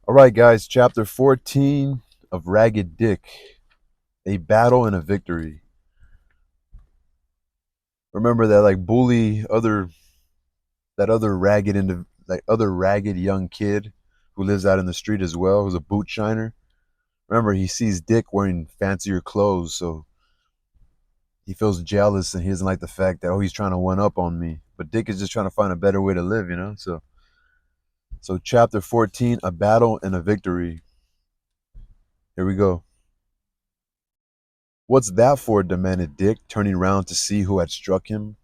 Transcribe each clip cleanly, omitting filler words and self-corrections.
All right, guys, chapter 14 of Ragged Dick, a battle and a victory. Remember that bully that other other ragged young kid who lives out in the street as well, who's a boot shiner. Remember, he sees Dick wearing fancier clothes, so he feels jealous and he doesn't like the fact that he's trying to one up on me. But Dick is just trying to find a better way to live. So chapter 14, a battle and a victory. Here we go. What's that for? Demanded Dick, turning round to see who had struck him.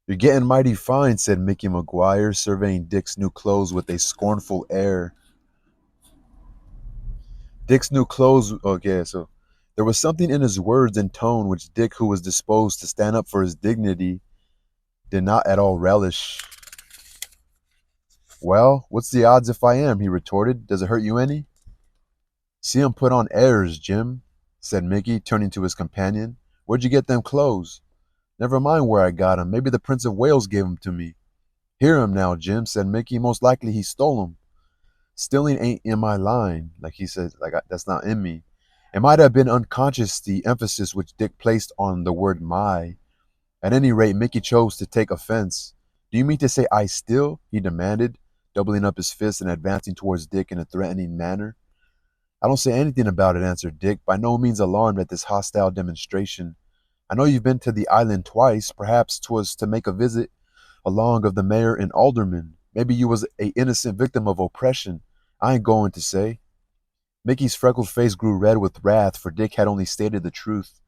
You're getting mighty fine, said Mickey Maguire, surveying Dick's new clothes with a scornful air. Dick's new clothes. Okay, so there was something in his words and tone which Dick, who was disposed to stand up for his dignity, did not at all relish. Well, what's the odds if I am? He retorted. Does it hurt you any? See 'em put on airs, Jim, said Mickey, turning to his companion. Where'd you get them clothes? Never mind where I got 'em. Maybe the Prince of Wales gave 'em to me. Hear him now, Jim, said Mickey. Most likely he stole 'em. Stealing ain't in my line, like he said, that's not in me. It might have been unconscious, the emphasis which Dick placed on the word my. At any rate, Mickey chose to take offense. Do you mean to say I steal? He demanded, doubling up his fist and advancing towards Dick in a threatening manner. I don't say anything about it, answered Dick, by no means alarmed at this hostile demonstration. I know you've been to the island twice. Perhaps 'twas to make a visit along of the mayor and aldermen. Maybe you was a innocent victim of oppression. I ain't going to say. Mickey's freckled face grew red with wrath, for Dick had only stated the truth.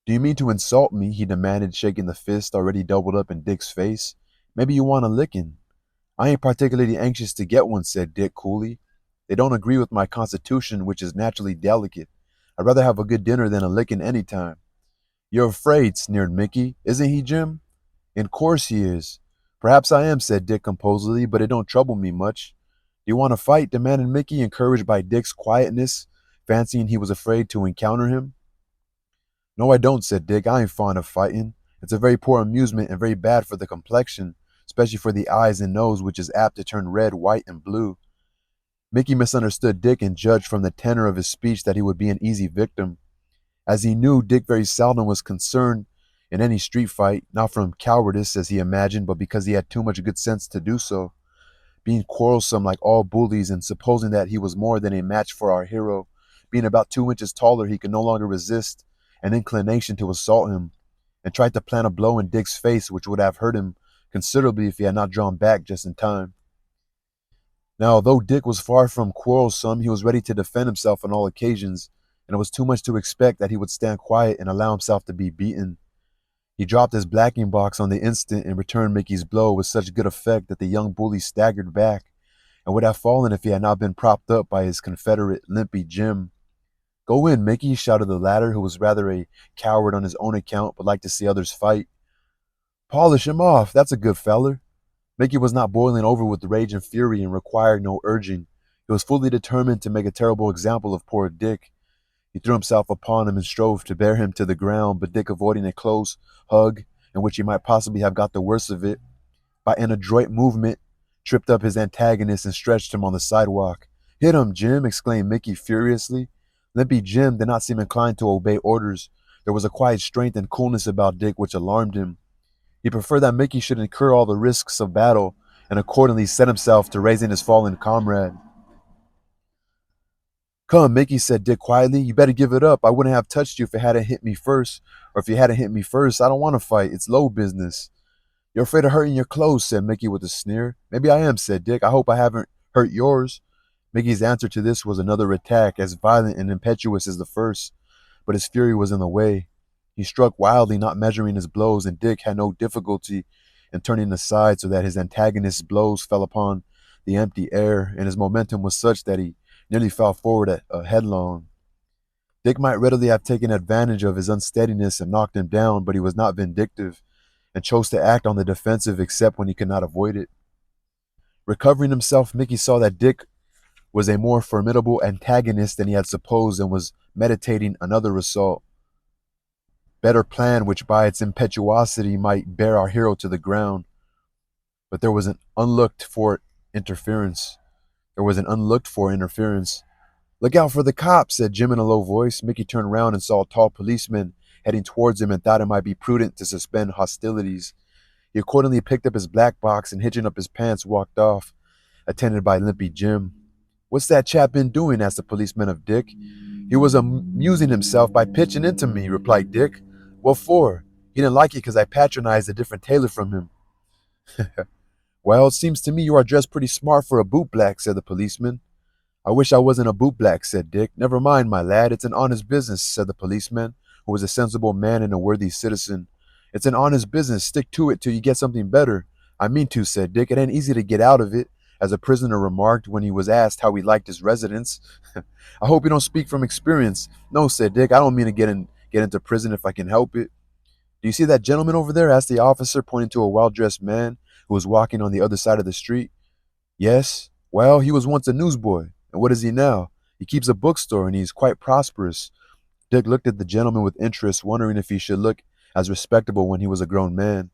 Do you mean to insult me? He demanded, shaking the fist already doubled up in Dick's face. Maybe you want a licking. I ain't particularly anxious to get one, said Dick coolly. They don't agree with my constitution, which is naturally delicate. I'd rather have a good dinner than a licking any time. You're afraid, sneered Mickey. Isn't he, Jim? In course he is. Perhaps I am, said Dick composedly, but it don't trouble me much. Do you want to fight? Demanded Mickey, encouraged by Dick's quietness, fancying he was afraid to encounter him. No, I don't, said Dick. I ain't fond of fighting. It's a very poor amusement and very bad for the complexion, especially for the eyes and nose, which is apt to turn red, white, and blue. Mickey misunderstood Dick and judged from the tenor of his speech that he would be an easy victim. As he knew, Dick very seldom was concerned in any street fight, not from cowardice, as he imagined, but because he had too much good sense to do so. Being quarrelsome like all bullies, and supposing that he was more than a match for our hero, being about 2 inches taller, he could no longer resist an inclination to assault him, and tried to plant a blow in Dick's face which would have hurt him considerably if he had not drawn back just in time. Now, although Dick was far from quarrelsome, he was ready to defend himself on all occasions, and it was too much to expect that he would stand quiet and allow himself to be beaten. He dropped his blacking box on the instant and returned Mickey's blow with such good effect that the young bully staggered back and would have fallen if he had not been propped up by his confederate, Limpy Jim. Go in, Mickey, shouted the latter, who was rather a coward on his own account but liked to see others fight. Polish him off, that's a good feller. Mickey was not boiling over with rage and fury and required no urging. He was fully determined to make a terrible example of poor Dick. He threw himself upon him and strove to bear him to the ground, but Dick, avoiding a close hug in which he might possibly have got the worst of it, by an adroit movement, tripped up his antagonist and stretched him on the sidewalk. Hit him, Jim, exclaimed Mickey furiously. Limpy Jim did not seem inclined to obey orders. There was a quiet strength and coolness about Dick which alarmed him. He preferred that Mickey should incur all the risks of battle, and accordingly set himself to raising his fallen comrade. Come, Mickey, said Dick quietly. You better give it up. I wouldn't have touched you if it hadn't hit me first. Or if you hadn't hit me first, I don't want to fight. It's low business. You're afraid of hurting your clothes, said Mickey with a sneer. Maybe I am, said Dick. I hope I haven't hurt yours. Mickey's answer to this was another attack, as violent and impetuous as the first, but his fury was in the way. He struck wildly, not measuring his blows, and Dick had no difficulty in turning aside so that his antagonist's blows fell upon the empty air, and his momentum was such that he nearly fell forward headlong. Dick might readily have taken advantage of his unsteadiness and knocked him down, but he was not vindictive, and chose to act on the defensive except when he could not avoid it. Recovering himself, Mickey saw that Dick was a more formidable antagonist than he had supposed and was meditating another assault, better plan which by its impetuosity might bear our hero to the ground. But there was an unlooked for interference. There was an unlooked-for interference. "Look out for the cops," said Jim in a low voice. Mickey turned around and saw a tall policeman heading towards him and thought it might be prudent to suspend hostilities. He accordingly picked up his black box and, hitching up his pants, walked off, attended by Limpy Jim. "What's that chap been doing?" asked the policeman of Dick. "He was amusing himself by pitching into me," replied Dick. "What for?" "He didn't like it because I patronized a different tailor from him." "Well, it seems to me you are dressed pretty smart for a bootblack," said the policeman. "I wish I wasn't a bootblack," said Dick. "Never mind, my lad, it's an honest business," said the policeman, who was a sensible man and a worthy citizen. "It's an honest business. Stick to it till you get something better." "I mean to," said Dick. "It ain't easy to get out of it," as a prisoner remarked when he was asked how he liked his residence. "I hope you don't speak from experience." "No," said Dick. "I don't mean to get into prison if I can help it." "Do you see that gentleman over there?" asked the officer, pointing to a well-dressed man who was walking on the other side of the street. "Yes." "Well, he was once a newsboy. And what is he now?" "He keeps a bookstore, and he's quite prosperous." Dick looked at the gentleman with interest, wondering if he should look as respectable when he was a grown man.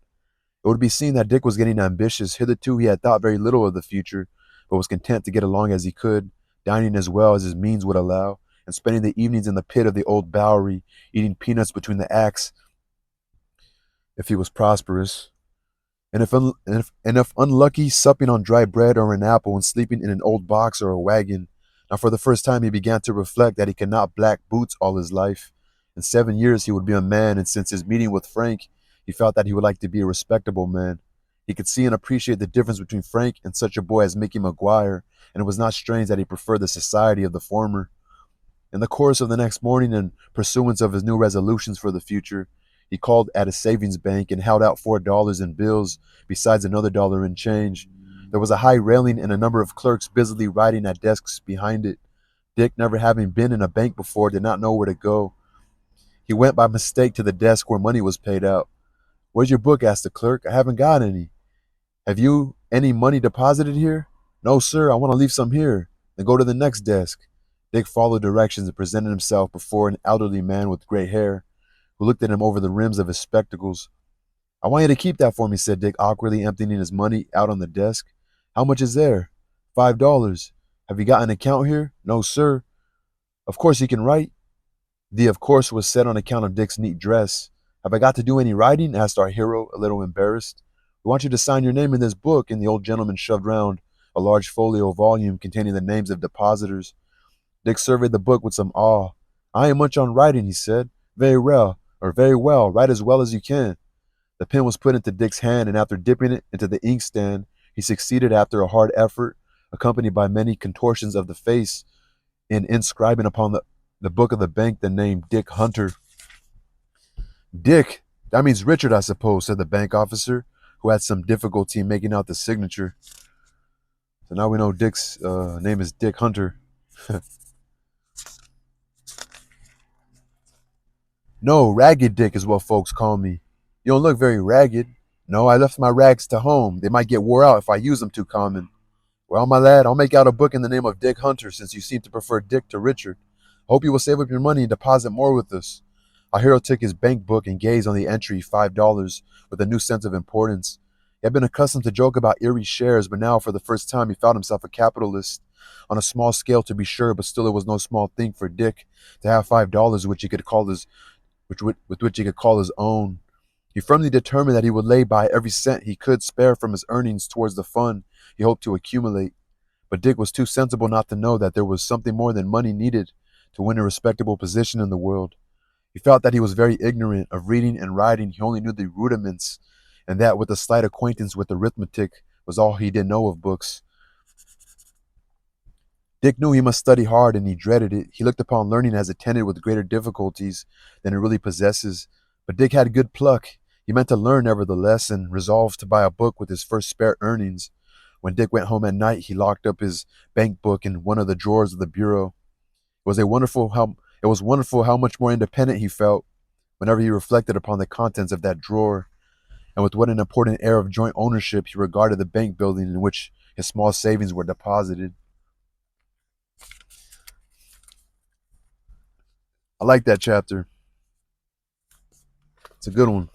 It would be seen that Dick was getting ambitious. Hitherto he had thought very little of the future, but was content to get along as he could, dining as well as his means would allow, and spending the evenings in the pit of the old Bowery, eating peanuts between the acts if he was prosperous. And if unlucky, supping on dry bread or an apple and sleeping in an old box or a wagon. Now for the first time he began to reflect that he could not black boots all his life. In 7 years he would be a man, and since his meeting with Frank, he felt that he would like to be a respectable man. He could see and appreciate the difference between Frank and such a boy as Mickey Maguire, and it was not strange that he preferred the society of the former. In the course of the next morning, in pursuance of his new resolutions for the future, he called at a savings bank and held out $4 in bills, besides another dollar in change. There was a high railing and a number of clerks busily writing at desks behind it. Dick, never having been in a bank before, did not know where to go. He went by mistake to the desk where money was paid out. "Where's your book?" asked the clerk. "I haven't got any." "Have you any money deposited here?" "No, sir. I want to leave some here." "Then go to the next desk." Dick followed directions and presented himself before an elderly man with gray hair, who looked at him over the rims of his spectacles. "I want you to keep that for me," said Dick, awkwardly emptying his money out on the desk. "How much is there?" $5. "Have you got an account here?" "No, sir." "Of course you can write." The "of course" was said on account of Dick's neat dress. "Have I got to do any writing?" asked our hero, a little embarrassed. "We want you to sign your name in this book," and the old gentleman shoved round a large folio volume containing the names of depositors. Dick surveyed the book with some awe. "I ain't much on writing," he said. Very well, write as well as you can." The pen was put into Dick's hand, and after dipping it into the inkstand, he succeeded, after a hard effort, accompanied by many contortions of the face, in inscribing upon the book of the bank the name Dick Hunter. "Dick? That means Richard, I suppose," said the bank officer, who had some difficulty in making out the signature. So now we know Dick's name is Dick Hunter. "No, Ragged Dick is what folks call me." "You don't look very ragged." "No, I left my rags to home. They might get wore out if I use them too common." "Well, my lad, I'll make out a book in the name of Dick Hunter, since you seem to prefer Dick to Richard. I hope you will save up your money and deposit more with us." Our hero took his bank book and gazed on the entry, $5, with a new sense of importance. He had been accustomed to joke about Erie shares, but now for the first time he found himself a capitalist. On a small scale, to be sure, but still it was no small thing for Dick to have $5 which he could call his with which he could call his own. He firmly determined that he would lay by every cent he could spare from his earnings towards the fund he hoped to accumulate. But Dick was too sensible not to know that there was something more than money needed to win a respectable position in the world. He felt that he was very ignorant of reading and writing. He only knew the rudiments, and that, with a slight acquaintance with arithmetic, was all he did know of books. Dick knew he must study hard, and he dreaded it. He looked upon learning as attended with greater difficulties than it really possesses. But Dick had good pluck. He meant to learn nevertheless, and resolved to buy a book with his first spare earnings. When Dick went home at night, he locked up his bank book in one of the drawers of the bureau. It was wonderful how much more independent he felt whenever he reflected upon the contents of that drawer, and with what an important air of joint ownership he regarded the bank building in which his small savings were deposited. I like that chapter. It's a good one.